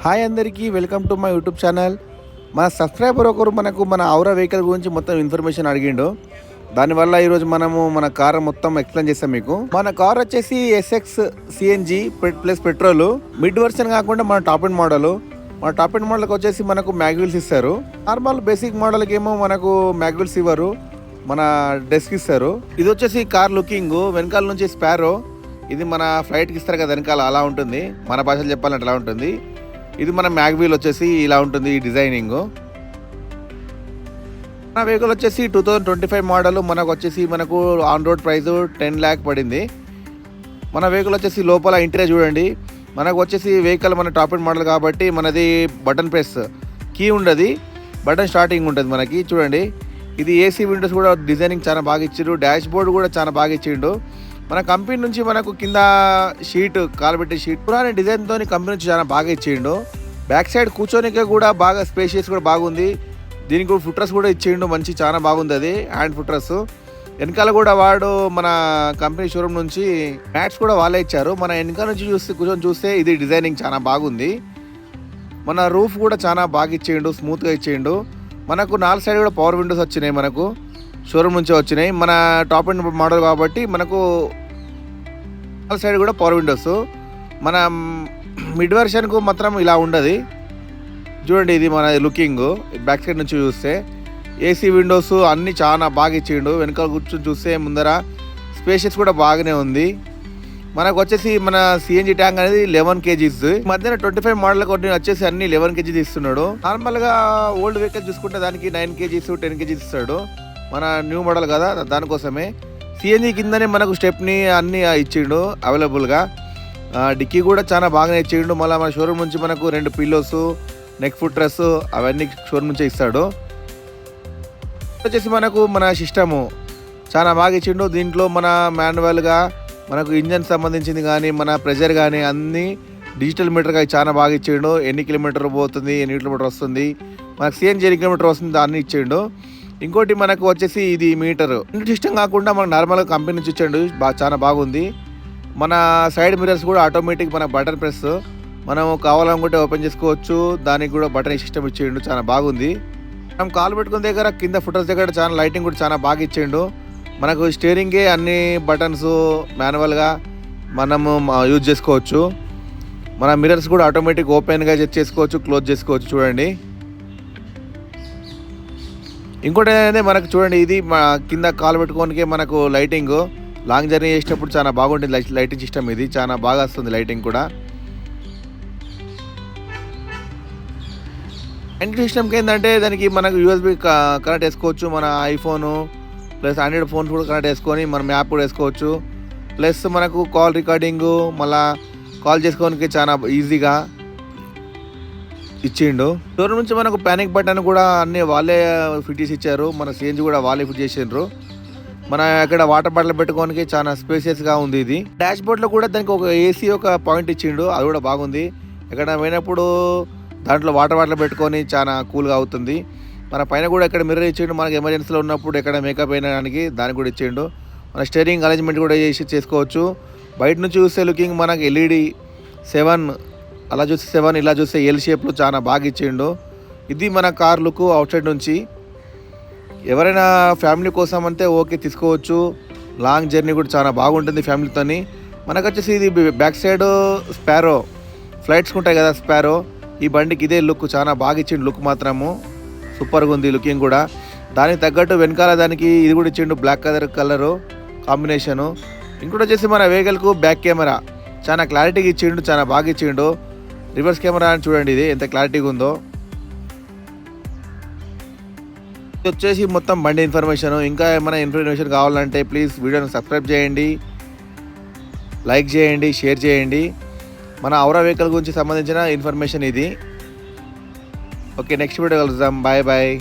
Hi అందరికీ, welcome to my YouTube channel. మన subscriber ఒకరు మనకు మన ఔరా వెహికల్ గురించి మొత్తం ఇన్ఫర్మేషన్ అడిగిండు. దానివల్ల ఈరోజు మనము మన కార్ మొత్తం ఎక్స్ప్లెయిన్ చేస్తాం మీకు. మన కార్ వచ్చేసి SX CNG plus petrol mid version కాకుండా మన టాప్ అండ్ మోడల్. మన టాప్ అండ్ మోడల్కి వచ్చేసి మనకు మ్యాగ్విల్స్ ఇస్తారు. నార్మల్ బేసిక్ మోడల్కి ఏమో మనకు మ్యాగ్విల్స్ ఇవ్వరు, మన డెస్క్ ఇస్తారు. ఇది వచ్చేసి కార్ లుకింగ్, వెనకాల నుంచి స్పారో. ఇది మన ఫ్లైట్కి ఇస్తారు కదా వెనకాల, అలా ఉంటుంది. మన భాషలో చెప్పాలంటే అలా ఉంటుంది. ఇది మన మ్యాగ్వీల్ వచ్చేసి ఇలా ఉంటుంది ఈ డిజైనింగ్. మన వెహికల్ వచ్చేసి 2025 మోడల్. మనకు ఆన్ రోడ్ ప్రైస్ 10 lakh పడింది. మన వెహికల్ వచ్చేసి లోపల ఇంటీరియర్ చూడండి. మనకు వచ్చేసి వెహికల్ మన టాప్ అండ్ మోడల్ కాబట్టి మనది బటన్ ప్రెస్, కీ ఉండదు, బటన్ స్టార్టింగ్ ఉంటుంది మనకి. చూడండి, ఇది ఏసీ విండోస్ కూడా డిజైనింగ్ చాలా బాగా ఇచ్చిండు. డాష్ బోర్డ్ కూడా చాలా బాగా ఇచ్చిండు. మన కంపెనీ నుంచి మనకు కింద షీట్, కాలబెట్టే షీట్ పురాణ డిజైన్తో కంపెనీ నుంచి చాలా బాగా ఇచ్చిండు. బ్యాక్ సైడ్ కూర్చోనికే కూడా బాగా స్పేషియస్ కూడా బాగుంది. దీనికి కూడా ఫుట్రస్ కూడా ఇచ్చిండు, మంచి చాలా బాగుంది. అది హ్యాండ్ ఫుట్రస్. వెనకాల కూడా వాడు మన కంపెనీ షోరూమ్ నుంచి మ్యాట్స్ కూడా వాళ్ళే ఇచ్చారు. మన వెనకాల నుంచి కూర్చొని చూస్తే ఇది డిజైనింగ్ చాలా బాగుంది. మన రూఫ్ కూడా చాలా బాగా ఇచ్చేయండు, స్మూత్గా ఇచ్చేయండు. మనకు 4 సైడ్ కూడా పవర్ విండోస్ వచ్చినాయి, మనకు షోరూమ్ నుంచే వచ్చినాయి. మన టాప్ అండ్ మోడల్ కాబట్టి మనకు 4 సైడ్ కూడా పవర్ విండోస్. మన మిడ్ వెర్షన్కు మాత్రం ఇలా ఉండదు. చూడండి, ఇది మన లుకింగ్ బ్యాక్ సైడ్ నుంచి చూస్తే. ఏసీ విండోస్ అన్నీ చాలా బాగా ఇచ్చిండు. వెనకాల కూర్చొని చూస్తే ముందర స్పేషియస్ కూడా బాగానే ఉంది. మనకు వచ్చేసి మన సిఎన్జి ట్యాంక్ అనేది 11 kgs. మధ్యన 25 మోడల్ కొన్ని వచ్చేసి అన్ని 11 kgs ఇస్తున్నాడు. నార్మల్గా ఓల్డ్ వెహికల్ చూసుకుంటే దానికి 9 kgs 10 kgs ఇస్తాడు. మన న్యూ మోడల్ కదా, దానికోసమే. సిఎన్జి కిందనే మనకు స్టెప్ని అన్నీ ఇచ్చిండు అవైలబుల్గా. డిక్కీ కూడా చాలా బాగానే ఇచ్చిండు. మళ్ళీ మన షోరూమ్ నుంచి మనకు 2 పిల్లోస్, నెక్ ఫుట్ డ్రెస్ అవన్నీ షోరూమ్ నుంచే ఇస్తాడు. వచ్చేసి మనకు మన సిస్టము చాలా బాగా ఇచ్చిండు. దీంట్లో మన మాన్యువల్గా మనకు ఇంజన్ సంబంధించింది కానీ, మన ప్రెజర్ కానీ అన్నీ డిజిటల్ మీటర్గా చాలా బాగా ఇచ్చిండు. ఎన్ని కిలోమీటర్ పోతుంది, ఎన్ని కిలోమీటర్ వస్తుంది, మనకు సిఎన్జి ఎన్ని కిలోమీటర్ వస్తుంది అన్నీ ఇచ్చిండు. ఇంకోటి మనకు వచ్చేసి ఇది మీటర్ సిస్టమ్ కాకుండా మనకు నార్మల్గా కంపెనీ నుంచి ఇచ్చాడు, చాలా బాగుంది. మన సైడ్ మిరర్స్ కూడా ఆటోమేటిక్, మన బటన్ ప్రెస్, మనం కావాలనుకుంటే ఓపెన్ చేసుకోవచ్చు. దానికి కూడా బటన్ సిస్టమ్ ఇచ్చేయండు, చాలా బాగుంది. మనం కాలు పెట్టుకున్న దగ్గర కింద ఫుటర్స్ దగ్గర చాలా లైటింగ్ కూడా చాలా బాగా ఇచ్చేయండు. మనకు స్టీరింగే అన్ని బటన్స్ మాన్యువల్గా మనము యూజ్ చేసుకోవచ్చు. మన మిరర్స్ కూడా ఆటోమేటిక్ ఓపెన్గా చేసుకోవచ్చు, క్లోజ్ చేసుకోవచ్చు. చూడండి, ఇంకోటి ఏంటంటే మనకు చూడండి, ఇది కింద కాలు పెట్టుకోనికే మనకు లైటింగ్ లాంగ్ జర్నీ చేసేటప్పుడు చాలా బాగుంటుంది. లైటింగ్ సిస్టమ్ ఇది చాలా బాగా వస్తుంది, లైటింగ్ కూడా. లైటింగ్ సిస్టమ్కి ఏంటంటే దానికి మనకు యూఎస్బి కనెక్ట్ చేసుకోవచ్చు. మన ఐఫోను ప్లస్ ఆండ్రాయిడ్ ఫోన్స్ కూడా కనెక్ట్ చేసుకొని మన మ్యాప్ కూడా వేసుకోవచ్చు. ప్లస్ మనకు కాల్ రికార్డింగు, మళ్ళీ కాల్ చేసుకోవడానికి చాలా ఈజీగా ఇచ్చిండు. షోరూమ్ నుంచి మనకు ప్యానిక్ బటన్ కూడా అన్నీ వాళ్ళే ఫిట్ చేసి ఇచ్చారు. మన సిఎన్జి కూడా వాళ్ళే ఫిట్ చేసిండ్రు. మన ఇక్కడ వాటర్ బాటిల్ పెట్టుకోవడానికి చాలా స్పేసియస్గా ఉంది. ఇది డాష్ బోర్డ్లో కూడా దానికి ఒక ఏసీ ఒక పాయింట్ ఇచ్చిండు, అది కూడా బాగుంది. ఎక్కడ పోయినప్పుడు దాంట్లో వాటర్ బాటిల్ పెట్టుకొని చాలా కూల్గా అవుతుంది. మన పైన కూడా ఇక్కడ మిర్రర్ ఇచ్చిండు, మనకి ఎమర్జెన్సీలో ఉన్నప్పుడు ఎక్కడ మేకప్ అయినడానికి దానికి కూడా ఇచ్చిండు. మన స్టీరింగ్ అరేంజ్మెంట్ కూడా చేసుకోవచ్చు. బయట నుంచి చూస్తే లుకింగ్ మనకి ఎల్ఈడి 7, అలా చూస్తే 7, ఇలా చూస్తే ఎల్ షేప్లో చాలా బాగా ఇచ్చిండు. ఇది మన కార్ లుక్ అవుట్ సైడ్ నుంచి. ఎవరైనా ఫ్యామిలీ కోసం అంటే ఓకే తీసుకోవచ్చు. లాంగ్ జర్నీ కూడా చాలా బాగుంటుంది ఫ్యామిలీతోని. మనకు వచ్చేసి ఇది బ్యాక్ సైడ్ స్పారో, ఫ్లైట్స్కి ఉంటాయి కదా స్పారో, ఈ బండికి ఇదే లుక్ చాలా బాగా ఇచ్చిండు. లుక్ మాత్రము సూపర్గా ఉంది లుకింగ్ కూడా. దానికి తగ్గట్టు వెనకాల దానికి ఇది కూడా ఇచ్చిండు, బ్లాక్ కలరు కాంబినేషను. ఇంకోటి వచ్చేసి మన వెహికల్కు బ్యాక్ కెమెరా చాలా క్లారిటీగా ఇచ్చిండు, చాలా బాగా ఇచ్చిండు. రివర్స్ కెమెరా అని చూడండి, ఇది ఎంత క్లారిటీగా ఉందో. ఇది వచ్చేసి మొత్తం బండి ఇన్ఫర్మేషన్. ఇంకా ఏమైనా ఇన్ఫర్మేషన్ కావాలంటే ప్లీజ్ వీడియోని సబ్స్క్రైబ్ చేయండి, లైక్ చేయండి, షేర్ చేయండి. మన ఔరా వెహికల్ గురించి సంబంధించిన ఇన్ఫర్మేషన్ ఇది. ఓకే, నెక్స్ట్ వీడియో కలుద్దాం. Bye bye.